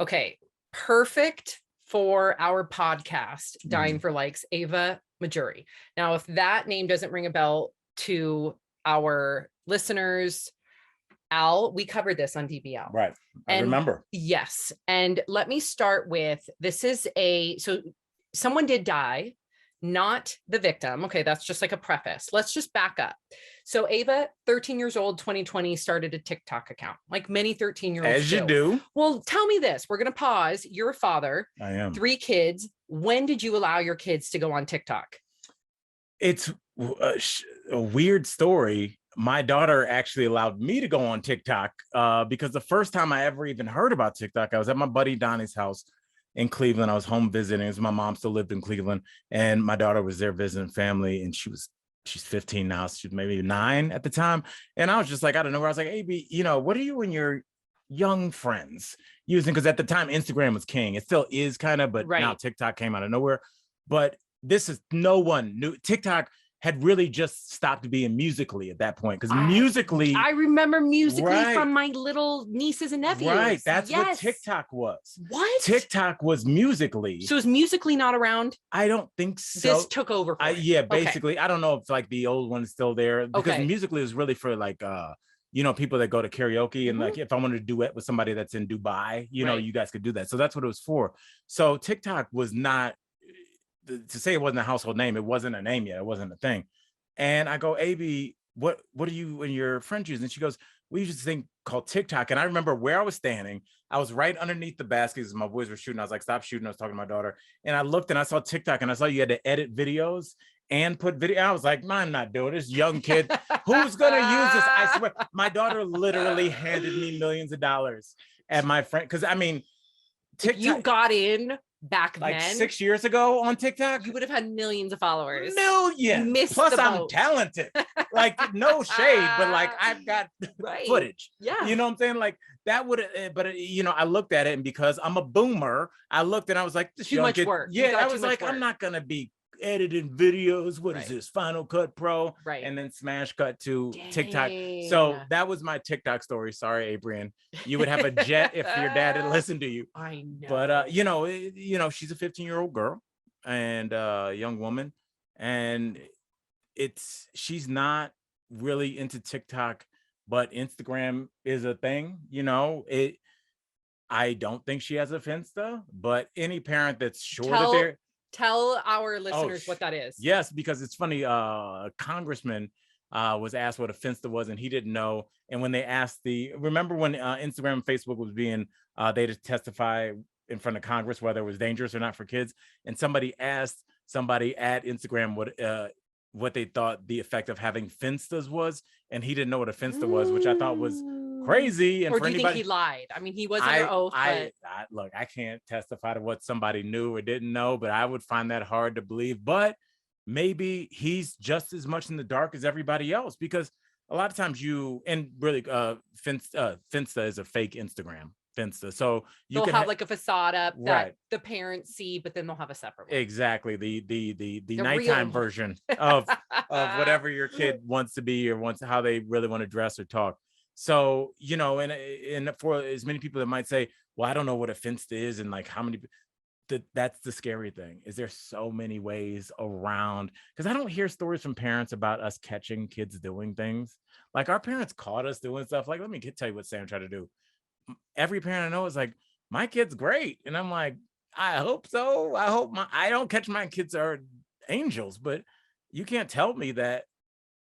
Okay, perfect for our podcast, Dying for Likes, Ava Majury. Now, if that name doesn't ring a bell to our listeners, Al, we covered this on DBL. Right. I And remember. yes. And let me start with, so someone did die, not the victim. Okay, that's just like a preface. Let's just back up. So Ava, 13 years old, 2020, started a TikTok account, like many 13-year-olds As you do. Well, tell me this. We're going to pause. You're a father. I am. 3 kids. When did you allow your kids to go on TikTok? It's a weird story. My daughter actually allowed me to go on TikTok because the first time I ever even heard about TikTok, I was at my buddy Donnie's house in Cleveland. I was home visiting. My mom still lived in Cleveland, and my daughter was there visiting family, and she's 15 now. She's maybe 9 at the time. And I was just like, I don't know. I was like, AB, what are you and your young friends using? Because at the time, Instagram was king. It still is kind of, but now TikTok came out of nowhere. But this is no one knew. TikTok had really just stopped being Musical.ly at that point, because Musical.ly, I remember Musical.ly from my little nieces and nephews. Right, that's what TikTok was. What? TikTok was Musical.ly. So is Musical.ly not around? I don't think so. This took over for it. Yeah, basically. I don't know if like the old one is still there, because Musical.ly is really for like people that go to karaoke, and like if I wanted to duet with somebody that's in Dubai, you guys could do that. So that's what it was for. So TikTok was not, to say it wasn't a household name, it wasn't a name yet, it wasn't a thing. And I go, AB, what are you and your friends using? And she goes, we use this thing called TikTok. And I remember where I was standing. I was right underneath the baskets. My boys were shooting. I was like, stop shooting. I was talking to my daughter. And I looked and I saw TikTok, and I saw you had to edit videos and put video. I was like, I'm not doing this. Young kid, who's gonna use this? I swear, my daughter literally handed me millions of dollars at my friend. Because I mean, TikTok, if you got in back like then, 6 years ago on TikTok, you would have had millions of followers. Millions. Plus, I'm talented. Like, no shade, but like I've got footage. Yeah. You know what I'm saying? Like that would, but I looked at it, and because I'm a boomer, I looked and I was like, this too much work. Yeah, I was like, I'm not gonna be editing videos. What is this? Final Cut Pro, and then smash cut to TikTok. So that was my TikTok story. Sorry, Adrian, you would have a jet if your dad had listened to you. I know, but she's a 15-year-old girl and a young woman, and she's not really into TikTok, but Instagram is a thing. I don't think she has a Finsta, but any parent that's sure that they're tell our listeners what that is. Yes, because it's funny. A congressman was asked what a Finsta was, and he didn't know. And when they asked remember when Instagram and Facebook was being, they to testify in front of Congress whether it was dangerous or not for kids, and somebody asked somebody at Instagram what they thought the effect of having Finstas was, and he didn't know what a Finsta was, which I thought was crazy. And or do you think he lied? I mean, he was under oath. Look, I can't testify to what somebody knew or didn't know, but I would find that hard to believe. But maybe he's just as much in the dark as everybody else, because a lot of times Finsta is a fake Instagram. Finsta, so they'll have like a facade up that the parents see, but then they'll have a separate one. Exactly, the nighttime version of whatever your kid wants to be or how they really want to dress or talk. So, and for as many people that might say, well, I don't know what a Finsta is, and like how many, that's the scary thing, is there's so many ways around, because I don't hear stories from parents about us catching kids doing things. Like our parents caught us doing stuff. Like, let me tell you what Sam tried to do. Every parent I know is like, my kid's great. And I'm like, I hope so. I don't catch my kids are angels, but you can't tell me that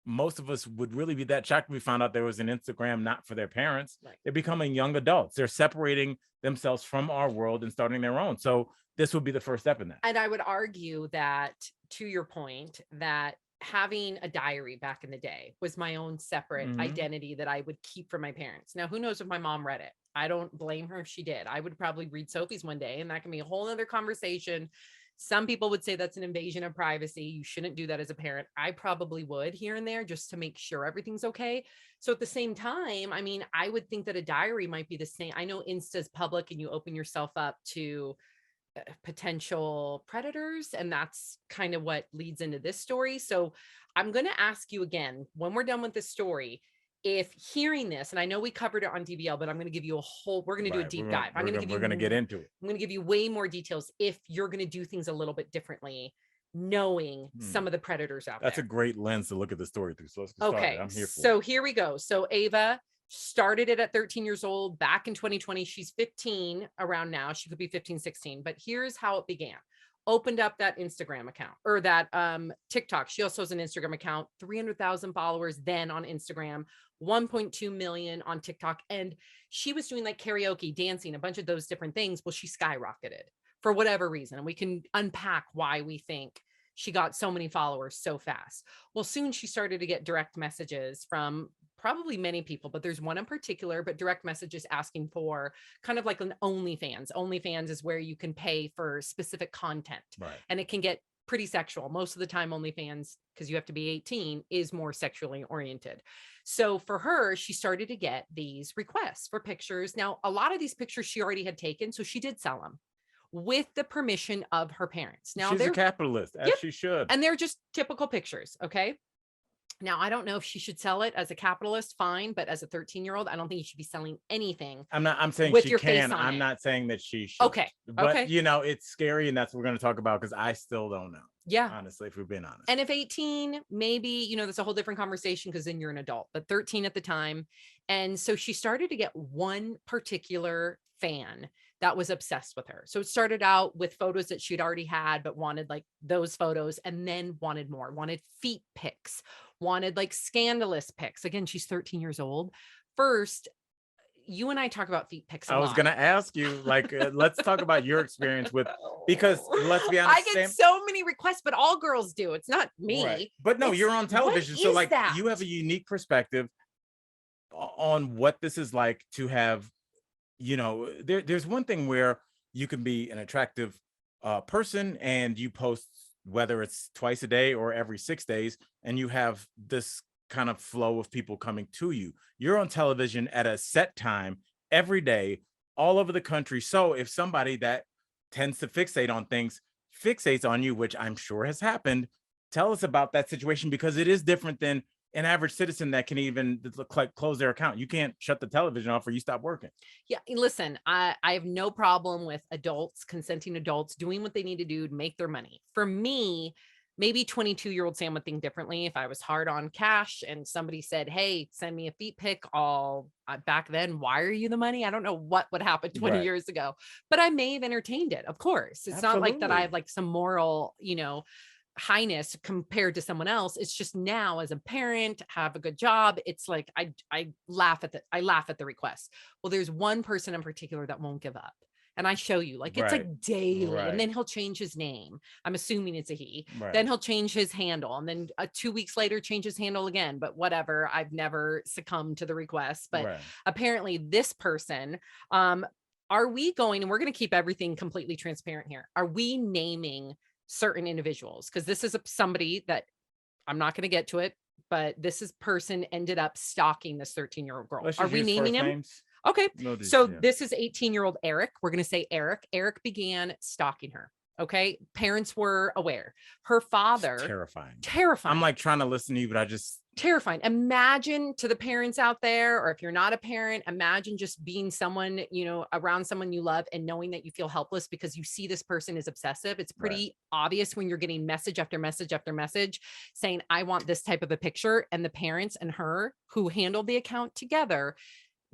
most of us would really be that shocked if we found out there was an Instagram not for their parents. They're becoming young adults. They're separating themselves from our world and starting their own. So this would be the first step in that. And I would argue that, to your point, that having a diary back in the day was my own separate identity that I would keep from my parents. Now, who knows if my mom read it? I don't blame her if she did. I would probably read Sophie's one day, and that can be a whole other conversation. Some people would say that's an invasion of privacy. You shouldn't do that as a parent. I probably would here and there just to make sure everything's okay. So at the same time, I mean, I would think that a diary might be the same. I know Insta's public and you open yourself up to potential predators, and that's kind of what leads into this story. So I'm going to ask you again, when we're done with this story, if hearing this, and I know we covered it on DBL, but I'm going to give you we're going to do a deep dive. We're going to get into it. I'm going to give you way more details if you're going to do things a little bit differently, knowing some of the predators out there. That's a great lens to look at the story through. So let's get started. I'm here for it. So here we go. So Ava started it at 13 years old back in 2020. She's 15 around now. She could be 15, 16, but here's how it began. Opened up that Instagram account or that TikTok. She also has an Instagram account, 300,000 followers then on Instagram, 1.2 million on TikTok. And she was doing like karaoke, dancing, a bunch of those different things. Well, she skyrocketed for whatever reason. And we can unpack why we think she got so many followers so fast. Well, soon she started to get direct messages from probably many people, but there's one in particular, but direct messages asking for kind of like an OnlyFans. OnlyFans is where you can pay for specific content, and it can get pretty sexual. Most of the time, OnlyFans, because you have to be 18, is more sexually oriented. So for her, she started to get these requests for pictures. Now, a lot of these pictures she already had taken, so she did sell them with the permission of her parents. Now she's a capitalist, as she should. And they're just typical pictures. Okay. Now, I don't know if she should sell it as a capitalist, fine, but as a 13-year-old, I don't think you should be selling anything. I'm saying with she your can. Face on I'm it. not saying that she should. Okay. But you know, it's scary, and that's what we're going to talk about because I still don't know. Yeah. Honestly, if we've been honest. And if 18, maybe, you know, that's a whole different conversation because then you're an adult, but 13 at the time. And so she started to get one particular fan that was obsessed with her. So it started out with photos that she'd already had, but wanted like those photos and then wanted more, wanted feet pics, wanted like scandalous pics. Again, she's 13 years old. First, you and I talk about feet pics a lot. I was going to ask you, like, let's talk about your experience with, because let's be honest. I get so many requests, but all girls do. It's not me. Right. But no, you're on television. So like you have a unique perspective on what this is like to have, you know, there's one thing where you can be an attractive person and you post, whether it's twice a day or every 6 days, and you have this kind of flow of people coming to you. You're on television at a set time every day, all over the country. So if somebody that tends to fixate on things fixates on you, which I'm sure has happened, tell us about that situation, because it is different than an average citizen that can even like close their account. You can't shut the television off or you stop working. Yeah. Listen, I have no problem with adults, consenting adults doing what they need to do to make their money. For me, maybe 22-year-old Sam would think differently. If I was hard on cash and somebody said, hey, send me a feet pic, back then, wire you the money. I don't know what would happen 20 years ago, but I may have entertained it. Of course. It's not like that I have like some moral, you know, highness compared to someone else. It's just now as a parent, have a good job. It's like, I laugh at the request. Well, there's one person in particular that won't give up. And I show you, like, it's like daily. And then he'll change his name. I'm assuming it's a he. Then he'll change his handle. And then 2 weeks later, change his handle again. But whatever, I've never succumbed to the request. But apparently this person, are we going, and we're going to keep everything completely transparent here. Are we naming certain individuals? Because this is somebody that I'm not going to get to it, but this person ended up stalking this 13-year-old girl. Are we naming him? Names? Okay. This is 18-year-old Eric. We're going to say Eric. Eric began stalking her. Okay. Parents were aware. Her father. It's terrifying. Terrifying. I'm like trying to listen to you, but I just. Terrifying. Imagine, to the parents out there, or if you're not a parent, imagine just being someone, you know, around someone you love and knowing that you feel helpless because you see this person is obsessive. It's pretty obvious when you're getting message after message after message saying, I want this type of a picture. And the parents and her who handled the account together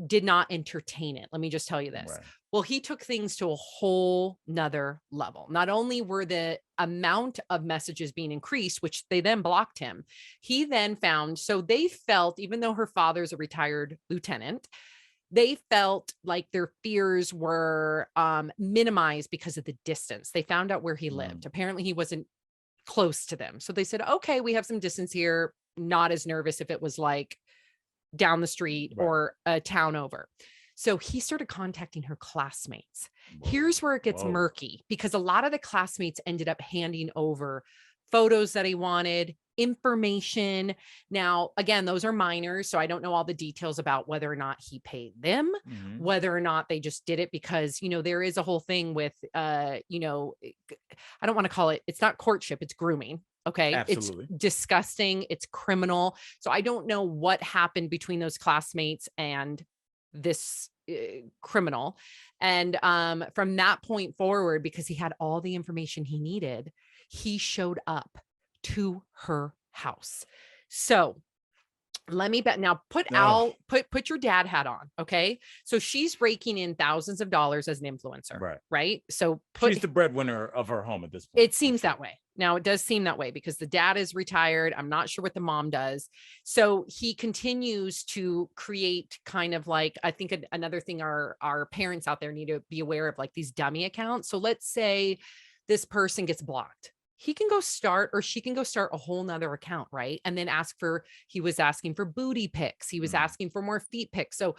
did not entertain it. Let me just tell you this. Well, he took things to a whole nother level. Not only were the amount of messages being increased, which they then blocked him, he then found, so they felt, even though her father's a retired lieutenant, they felt like their fears were minimized because of the distance. They found out where he lived. Apparently he wasn't close to them. So they said, okay, we have some distance here. Not as nervous if it was like down the street or a town over. So he started contacting her classmates. Here's where it gets murky, because a lot of the classmates ended up handing over photos that he wanted, information. Now, again, those are minors. So I don't know all the details about whether or not he paid them, whether or not they just did it because, you know, there is a whole thing with, you know, I don't want to call it, it's not courtship, it's grooming. Okay. Absolutely. It's disgusting. It's criminal. So I don't know what happened between those classmates and this criminal. And from that point forward, because he had all the information he needed, he showed up to her house. So let me bet now put your dad hat on. Okay. So she's raking in thousands of dollars as an influencer. Right. So she's the breadwinner of her home at this point. It seems that way. Now it does seem that way because the dad is retired. I'm not sure what the mom does. So he continues to create kind of like, I think another thing our parents out there need to be aware of, like these dummy accounts. So let's say this person gets blocked. He can go start, or she can go start a whole nother account, right? And then he was asking for booty pics. He was asking for more feet pics. So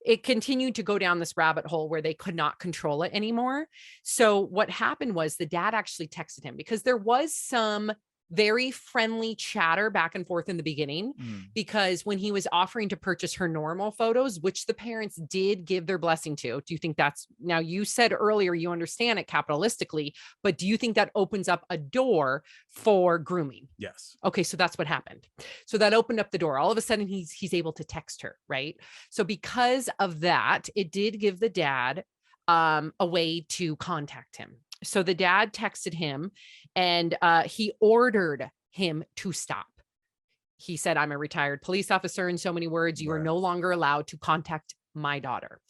it continued to go down this rabbit hole where they could not control it anymore. So what happened was the dad actually texted him, because there was some very friendly chatter back and forth in the beginning, because when he was offering to purchase her normal photos, which the parents did give their blessing to, do you think that's, now you said earlier you understand it capitalistically, but do you think that opens up a door for grooming? Yes. Okay, so that's what happened. So that opened up the door. All of a sudden he's able to text her, right? So because of that, it did give the dad a way to contact him. So the dad texted him and he ordered him to stop. He said, I'm a retired police officer, in so many words. You are no longer allowed to contact my daughter.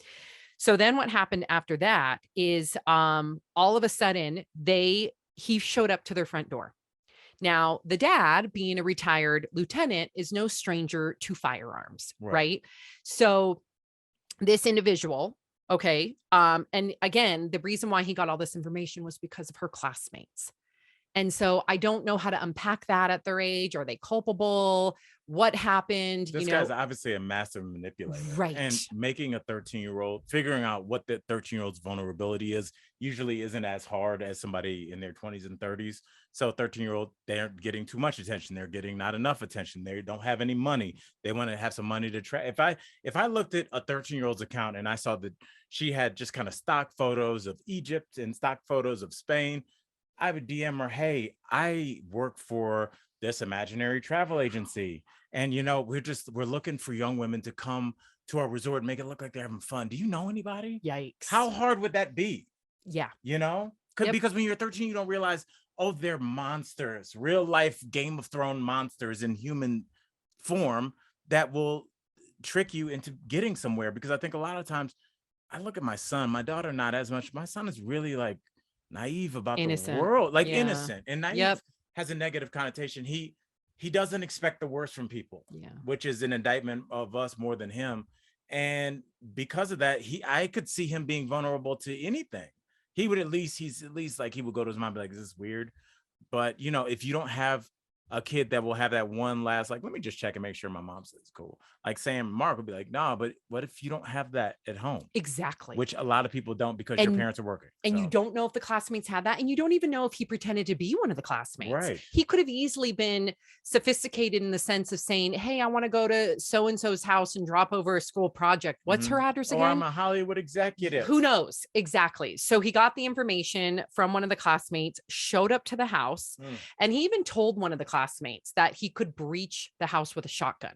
So then what happened after that is all of a sudden he showed up to their front door. Now, the dad, being a retired lieutenant, is no stranger to firearms, right? So this individual, okay. And again, the reason why he got all this information was because of her classmates. And so I don't know how to unpack that at their age. Are they culpable? What happened? This guy's obviously a massive manipulator. Right. And making a 13-year-old, figuring out what the 13-year-old's vulnerability is, usually isn't as hard as somebody in their 20s and 30s. So 13-year-old, they're getting too much attention. They're getting not enough attention. They don't have any money. They want to have some money to try. If I looked at a 13-year-old's account and I saw that she had just kind of stock photos of Egypt and stock photos of Spain, I would DM her, hey, I work for this imaginary travel agency. And, we're looking for young women to come to our resort and make it look like they're having fun. Do you know anybody? Yikes. How hard would that be? Yeah. Because when you're 13, you don't realize, oh, they're monsters, real life Game of Thrones monsters in human form that will trick you into getting somewhere. Because I think a lot of times I look at my son, my daughter, not as much. My son is really like naive about innocent. The world, like innocent, and naive has a negative connotation. He doesn't expect the worst from people, which is an indictment of us more than him. And because of that, I could see him being vulnerable to anything. He's at least like, he would go to his mom and be like, is this weird? But if you don't have a kid that will have that one last, like, let me just check and make sure my mom says it's cool. Like Sam Mark would be like, nah, but what if you don't have that at home? Exactly. Which a lot of people don't, because your parents are working. And you don't know if the classmates had that. And you don't even know if he pretended to be one of the classmates. Right. He could have easily been sophisticated in the sense of saying, hey, I want to go to so-and-so's house and drop over a school project. What's her address again? Or I'm a Hollywood executive. Who knows? Exactly. So he got the information from one of the classmates, showed up to the house, and he even told one of the classmates that he could breach the house with a shotgun.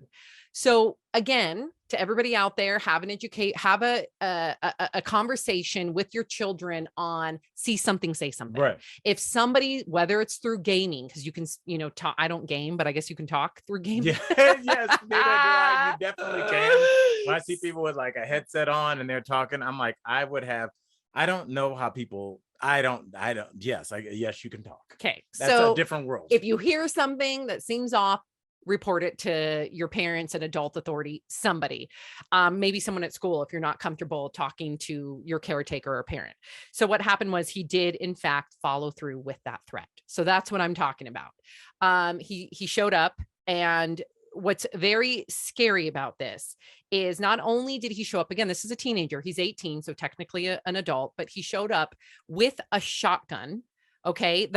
So again, to everybody out there, have a conversation with your children on see something, say something. Right. If somebody, whether it's through gaming, because you can, talk, I don't game, but I guess you can talk through gaming. Yes, neither do I. You definitely can. When I see people with like a headset on and they're talking, I'm like, I don't know how people. Yes, you can talk. Okay. That's a different world. If you hear something that seems off, report it to your parents, an adult authority, somebody, maybe someone at school, if you're not comfortable talking to your caretaker or parent. So what happened was he did in fact follow through with that threat. So that's what I'm talking about. He showed up, and what's very scary about this is not only did he show up, again, this is a teenager, he's 18, so technically an adult, but he showed up with a shotgun. Okay.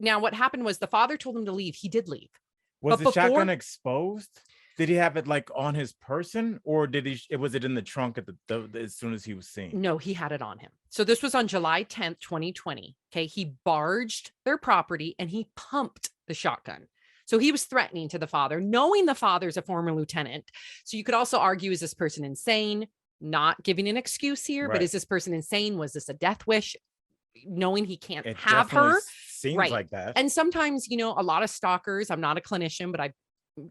Now what happened was the father told him to leave. He did leave. Was the shotgun exposed? Did he have it like on his person, or was it in the trunk at as soon as he was seen? No, he had it on him. So this was on July 10th, 2020. Okay. He barged their property and he pumped the shotgun. So he was threatening to the father, knowing the father's a former lieutenant. So you could also argue, is this person insane? Not giving an excuse here, but is this person insane? Was this a death wish? Knowing he can't have her. Seems like that. And sometimes, a lot of stalkers, I'm not a clinician, but I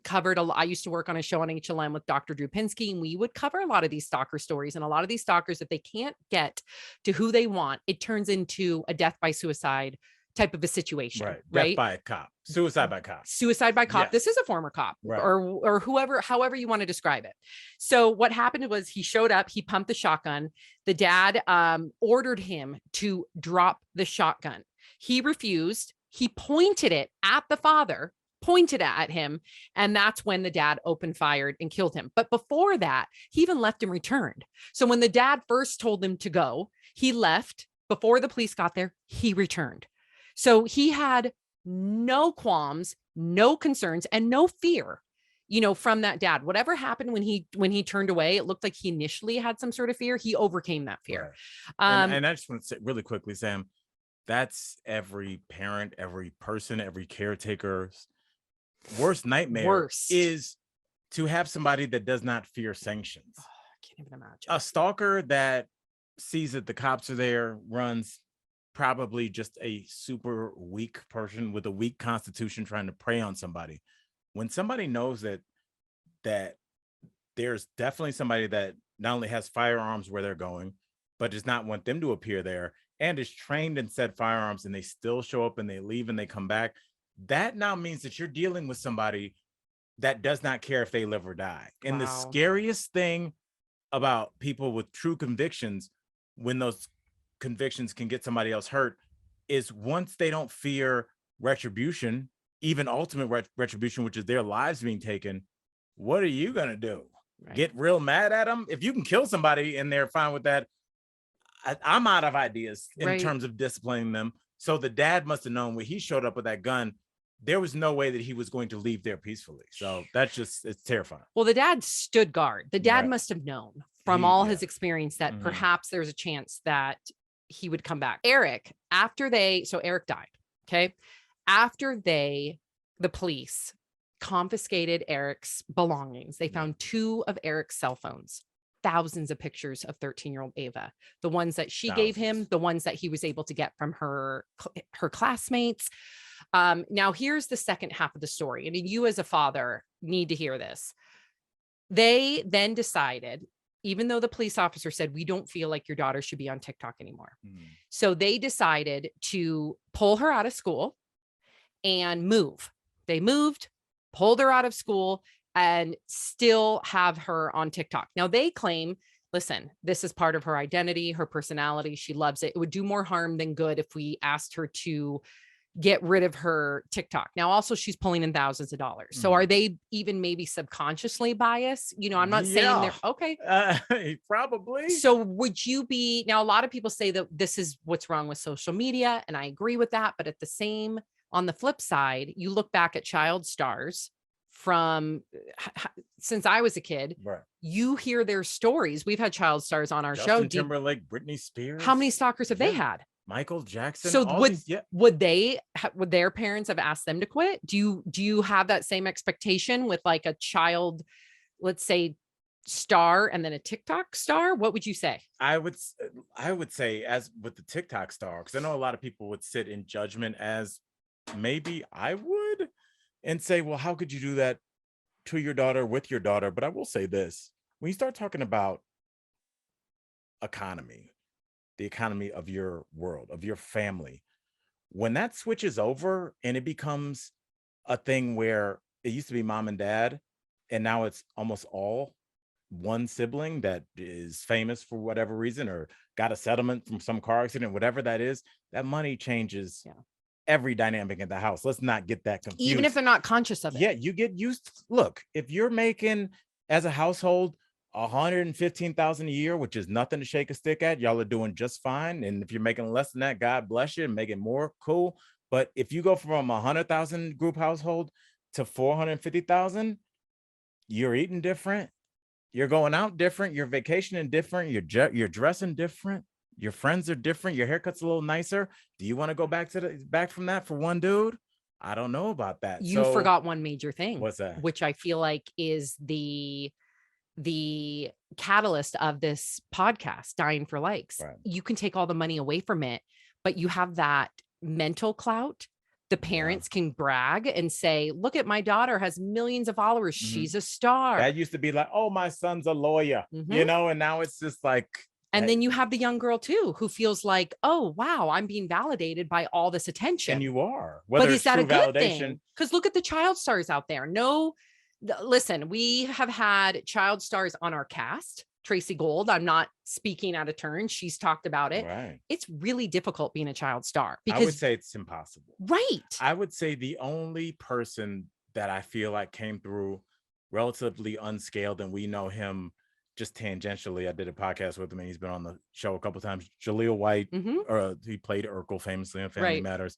covered I used to work on a show on HLM with Dr. Drew Pinsky, and we would cover a lot of these stalker stories. And a lot of these stalkers, if they can't get to who they want, it turns into a death by suicide type of a situation. Right. Death by a cop. Suicide by cop. Suicide by cop. Yes. This is a former cop, or whoever, however you want to describe it. So what happened was he showed up, he pumped the shotgun. The dad ordered him to drop the shotgun. He refused. He pointed it at the father, pointed at him, and that's when the dad opened fired and killed him. But before that, he even left and returned. So when the dad first told him to go, he left. Before the police got there, he returned. So he had no qualms, no concerns, and no fear, from that dad. Whatever happened when he turned away, it looked like he initially had some sort of fear. He overcame that fear. Right. And I just want to say really quickly, Sam, that's every parent, every person, every caretaker's worst nightmare is to have somebody that does not fear sanctions. Oh, I can't even imagine. A stalker that sees that the cops are there runs probably just a super weak person with a weak constitution trying to prey on somebody. When somebody knows that there's definitely somebody that not only has firearms where they're going, but does not want them to appear there, and is trained in said firearms, and they still show up and they leave and they come back, that now means that you're dealing with somebody that does not care if they live or die. Wow. And the scariest thing about people with true convictions, when those convictions can get somebody else hurt, is once they don't fear retribution, even ultimate retribution, which is their lives being taken, what are you going to do? Right. Get real mad at them? If you can kill somebody and they're fine with that, I'm out of ideas in terms of disciplining them. So the dad must have known when he showed up with that gun, there was no way that he was going to leave there peacefully. So that's it's terrifying. Well, the dad stood guard. The dad must have known from all his experience that perhaps there's a chance that he would come back. Eric died. Okay. After the police confiscated Eric's belongings, they found 2 of Eric's cell phones, thousands of pictures of 13-year-old Ava, the ones that she gave him, the ones that he was able to get from her classmates. Now here's the second half of the story. And you as a father need to hear this. They then decided, even though the police officer said, we don't feel like your daughter should be on TikTok anymore. So they decided to pull her out of school and move. They moved, pulled her out of school, and still have her on TikTok. Now they claim, listen, this is part of her identity, her personality. She loves it. It would do more harm than good if we asked her to get rid of her TikTok. Now, also she's pulling in thousands of dollars. So are they even maybe subconsciously biased? I'm not saying they're okay. Probably. So would you be, now a lot of people say that this is what's wrong with social media. And I agree with that. But on the flip side, you look back at child stars from since I was a kid, you hear their stories. We've had child stars on our show. Justin Timberlake, Britney Spears. How many stalkers have they had? Michael Jackson. So would their parents have asked them to quit? Do you have that same expectation with like a child, let's say, star and then a TikTok star? What would you say? I would say, as with the TikTok star, because I know a lot of people would sit in judgment, as maybe I would, and say, well, how could you do that to your daughter, with your daughter? But I will say this: when you start talking about the economy of your world, of your family, when that switches over and it becomes a thing where it used to be mom and dad, and now it's almost all one sibling that is famous for whatever reason, or got a settlement from some car accident, whatever that is, that money changes every dynamic in the house. Let's not get that confused. Even if they're not conscious of it. Yeah, you get used. Look, if you're making as a household $115,000 a year, which is nothing to shake a stick at, y'all are doing just fine. And if you're making less than that, God bless you, and make it more, cool. But if you go from 100,000 group household to 450,000, you're eating different, you're going out different, you're vacationing different, you're dressing different, your friends are different, your haircut's a little nicer. Do you want to go back from that for one dude? I don't know about that. You forgot one major thing. What's that? Which I feel like is the catalyst of this podcast, Dying for Likes. Right. You can take all the money away from it, but you have that mental clout. The parents can brag and say, look at my daughter has millions of followers. She's a star. That used to be like, oh, my son's a lawyer, you know, and now it's just like. And then you have the young girl too, who feels like, oh, wow, I'm being validated by all this attention. And you are. But is that a good thing? Because look at the child stars out there. No, listen, we have had child stars on our cast. Tracy Gold, I'm not speaking out of turn. She's talked about it. Right. It's really difficult being a child star. Because I would say it's impossible. Right. I would say the only person that I feel like came through relatively unscaled, and we know him just tangentially. I did a podcast with him and he's been on the show a couple of times. Jaleel White, or he played Urkel famously on Family Matters.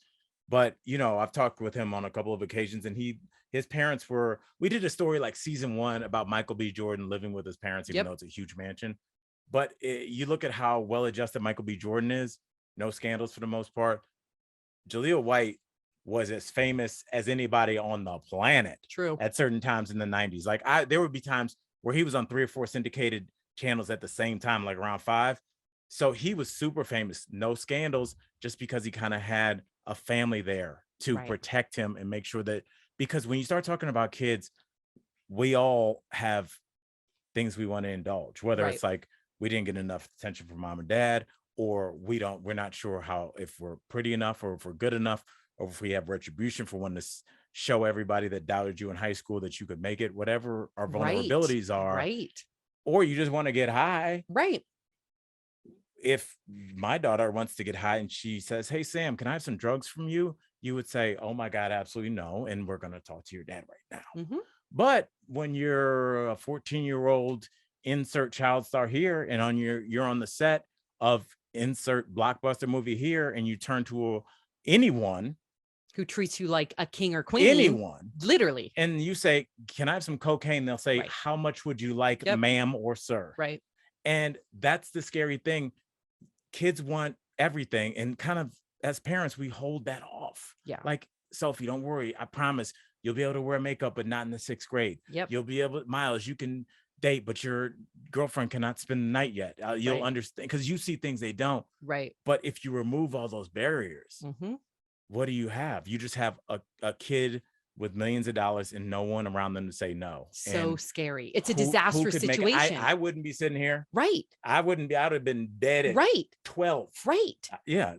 But, you know, I've talked with him on a couple of occasions, and his parents we did a story like season 1 about Michael B. Jordan living with his parents, even though it's a huge mansion. But you look at how well-adjusted Michael B. Jordan is, no scandals for the most part. Jaleel White was as famous as anybody on the planet. True. At certain times in the 90s. Like there would be times where he was on 3 or 4 syndicated channels at the same time, like around 5. So he was super famous, no scandals, just because he kind of had a family there to protect him and make sure that, because when you start talking about kids, we all have things we want to indulge, whether it's like we didn't get enough attention from mom and dad, or we're not sure if we're pretty enough, or if we're good enough, or if we have retribution for wanting to show everybody that doubted you in high school that you could make it, whatever our vulnerabilities are. Right. Or you just want to get high. Right. If my daughter wants to get high and she says, hey, Sam, can I have some drugs from you? You would say, oh my God, absolutely no. And we're going to talk to your dad right now. But when you're a 14-year-old, insert child star here, and you're on the set of insert blockbuster movie here, and you turn to anyone who treats you like a king or queen, anyone, literally, and you say, can I have some cocaine? They'll say, how much would you like, ma'am or sir? Right. And that's the scary thing. Kids want everything, and kind of as parents, we hold that off. Yeah. Like, Sophie, don't worry. I promise you'll be able to wear makeup, but not in the 6th grade. Yep. You'll be able, Miles, you can date, but your girlfriend cannot spend the night yet. You'll understand, because you see things they don't. Right. But if you remove all those barriers, what do you have? You just have a kid with millions of dollars and no one around them to say no. So scary. It's a disastrous situation. I wouldn't be sitting here. Right. I would have been dead at 12. Right. Yeah.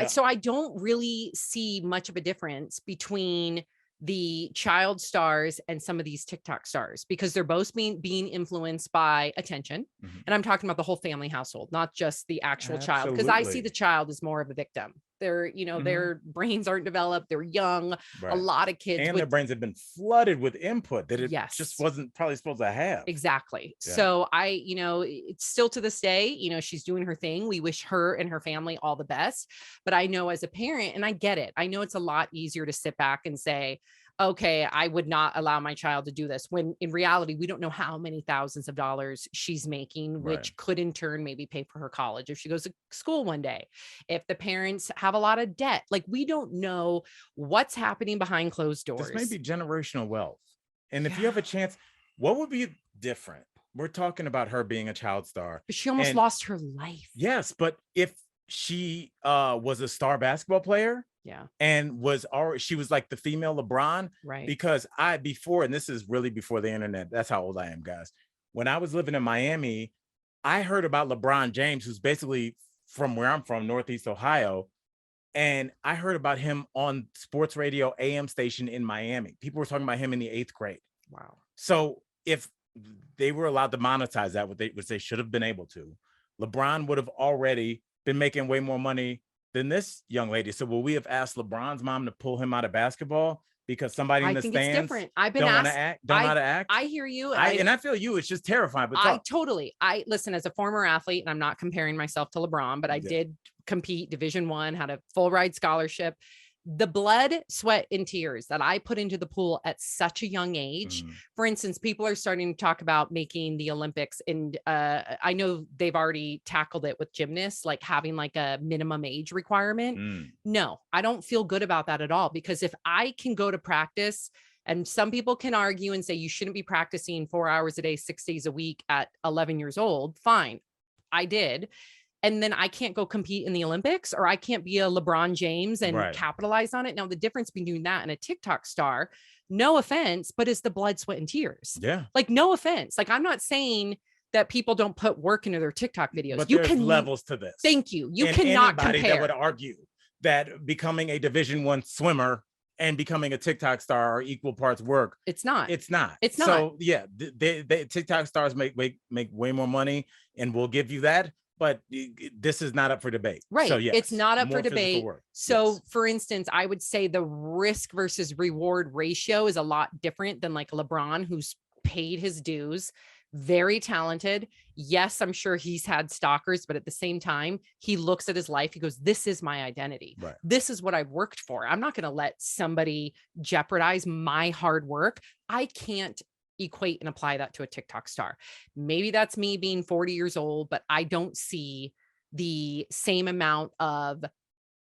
So I don't really see much of a difference between the child stars and some of these TikTok stars, because they're both being influenced by attention. And I'm talking about the whole family household, not just the actual child, because I see the child as more of a victim. They're, their brains aren't developed. They're young. A lot of kids, and their brains have been flooded with input that it just wasn't probably supposed to have. Exactly. Yeah. So it's still to this day, she's doing her thing. We wish her and her family all the best. But I know as a parent, and I get it, I know it's a lot easier to sit back and say, okay, I would not allow my child to do this, when in reality, we don't know how many thousands of dollars she's making, which could in turn maybe pay for her college if she goes to school one day. If the parents have a lot of debt, like, we don't know what's happening behind closed doors. This may be generational wealth. And if you have a chance, what would be different? We're talking about her being a child star. But she almost lost her life. Yes, but if she was a star basketball player, and she was like the female LeBron, right? Because and this is really before the internet, that's how old I am, guys. When I was living in Miami, I heard about LeBron James, who's basically from where I'm from, Northeast Ohio. And I heard about him on sports radio AM station in Miami. People were talking about him in the 8th grade. Wow. So if they were allowed to monetize that, which they should have been able to, LeBron would have already been making way more money than this young lady. So will we have asked LeBron's mom to pull him out of basketball because somebody in the stands it's different. I've been don't asked, know how to act? I hear you. And I feel you. It's just terrifying. But I listen, as a former athlete, and I'm not comparing myself to LeBron, but I did compete Division I, had a full ride scholarship. the blood, sweat, and tears that I put into the pool at such a young age. For instance, people are starting to talk about making the Olympics, and I know they've already tackled it with gymnasts, like having like a minimum age requirement. No, I don't feel good about that at all, because if I can go to practice, and some people can argue and say you shouldn't be practicing 4 hours a day, 6 days a week at 11 years old, fine. I did. And then I can't go compete in the Olympics, or I can't be a LeBron James and capitalize on it. Now, the difference between that and a TikTok star, no offense, but is the blood, sweat, and tears. Yeah. Like, no offense. Like, I'm not saying that people don't put work into their TikTok videos. But there's levels to this. Thank you. You cannot compare. That would argue that becoming a Division I swimmer and becoming a TikTok star are equal parts work. It's not. It's not. It's not. So yeah, they TikTok stars make way more money, and we'll give you that. But this is not up for debate. Right. So, yes, it's not up for debate. So, yes. For instance, I would say the risk versus reward ratio is a lot different than like LeBron, who's paid his dues, very talented. Yes, I'm sure he's had stalkers, but at the same time, he looks at his life. He goes, this is my identity. Right. This is what I've worked for. I'm not going to let somebody jeopardize my hard work. I can't equate and apply that to a TikTok star. Maybe that's me being 40 years old, but I don't see the same amount of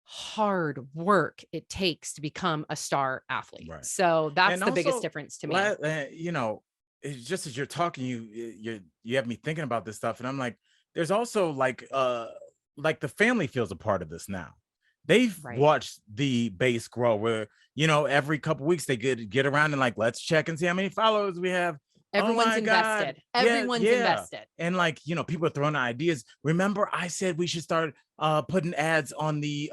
hard work it takes to become a star athlete. Right. So that's the biggest difference to me. You know, it's just as you're talking, you have me thinking about this stuff, and I'm like, there's also like the family feels a part of this now. They've watched the base grow, where, you know, every couple weeks they get around and like, let's check and see how many followers we have. Everyone's invested. Everyone's invested. And like, you know, people are throwing ideas. Remember, I said we should start putting ads on the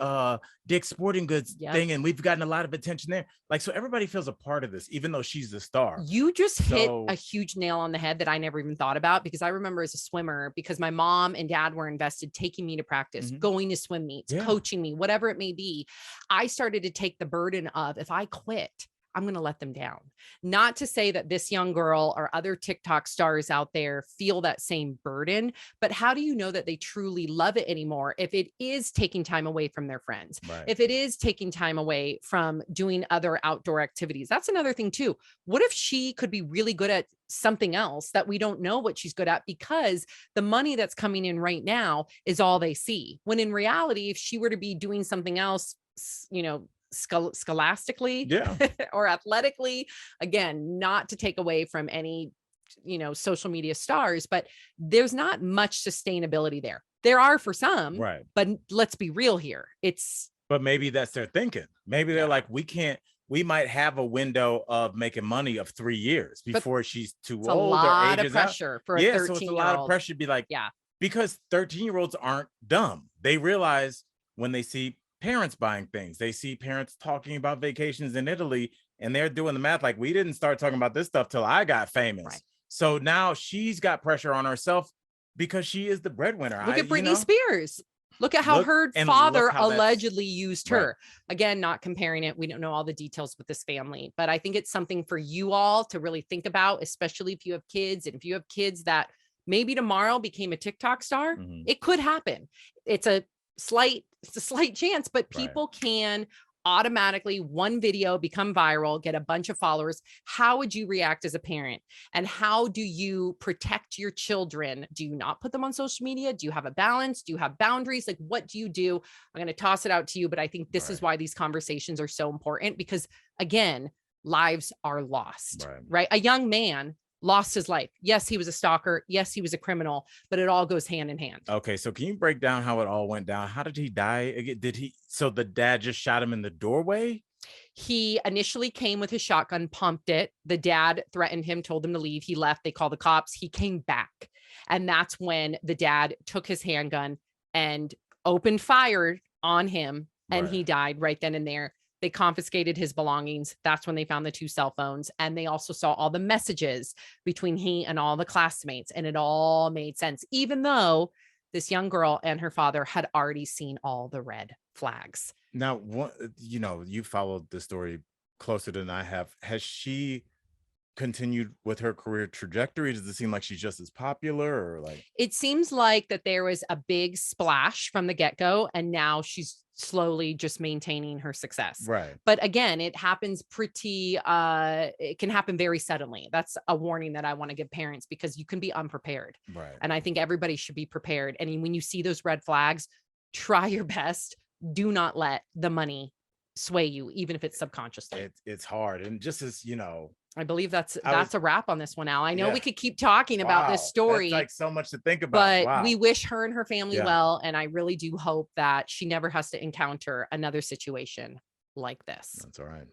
Dick's Sporting Goods thing, and we've gotten a lot of attention there. Like, so everybody feels a part of this, even though she's the star. You just hit a huge nail on the head that I never even thought about, because I remember as a swimmer, because my mom and dad were invested, taking me to practice, going to swim meets, coaching me, whatever it may be. I started to take the burden of, if I quit, I'm going to let them down. Not to say that this young girl or other TikTok stars out there feel that same burden, but how do you know that they truly love it anymore if it is taking time away from their friends? Right. If it is taking time away from doing other outdoor activities? That's another thing too. What if she could be really good at something else that we don't know what she's good at, because the money that's coming in right now is all they see? When in reality, if she were to be doing something else, you know, scholastically or athletically, again, not to take away from any, you know, social media stars, but there's not much sustainability there. There are for some, but let's be real here. But maybe that's their thinking. Maybe they're like, we might have a window of making money of 3 years before she's too old. A lot of pressure for a 13-year-old. So it's a lot of pressure to be like, because 13-year-olds aren't dumb. They realize when they see parents buying things, they see parents talking about vacations in Italy, and they're doing the math like, we didn't start talking about this stuff till I got famous. So now she's got pressure on herself because she is the breadwinner. Look at Britney Spears. Look at how her father allegedly used her. Again, not comparing it. We don't know all the details with this family, but I think it's something for you all to really think about, especially if you have kids, and if you have kids that maybe tomorrow became a TikTok star. It could happen. It's a slight chance, but people can automatically, one video become viral, get a bunch of followers. How would you react as a parent? And how do you protect your children? Do you not put them on social media? Do you have a balance? Do you have boundaries? Like, what do you do? I'm going to toss it out to you, but I think this is why these conversations are so important, because again, lives are lost, right? A young man lost his life. Yes, he was a stalker. Yes, he was a criminal, but it all goes hand in hand. Okay, so can you break down how it all went down? How did he die? So the dad just shot him in the doorway? He initially came with his shotgun, pumped it. The dad threatened him, told him to leave. He left. They called the cops. He came back. And that's when the dad took his handgun and opened fire on him, and he died right then and there. They confiscated his belongings. That's when they found the 2 cell phones. And they also saw all the messages between he and all the classmates. And it all made sense, even though this young girl and her father had already seen all the red flags. Now, you know, you followed the story closer than I have. Has she continued with her career trajectory? Does it seem like she's just as popular, or like? It seems like that there was a big splash from the get-go, and now she's slowly just maintaining her success. Right. But again, it happens it can happen very suddenly. That's a warning that I want to give parents, because you can be unprepared. Right. And I think everybody should be prepared. And when you see those red flags, try your best. Do not let the money sway you, even if it's subconsciously. It's hard. And just as, I believe that's a wrap on this one, Al. I know we could keep talking about this story. That's like so much to think about. But we wish her and her family Yeah. well. And I really do hope that she never has to encounter another situation like this. That's all right.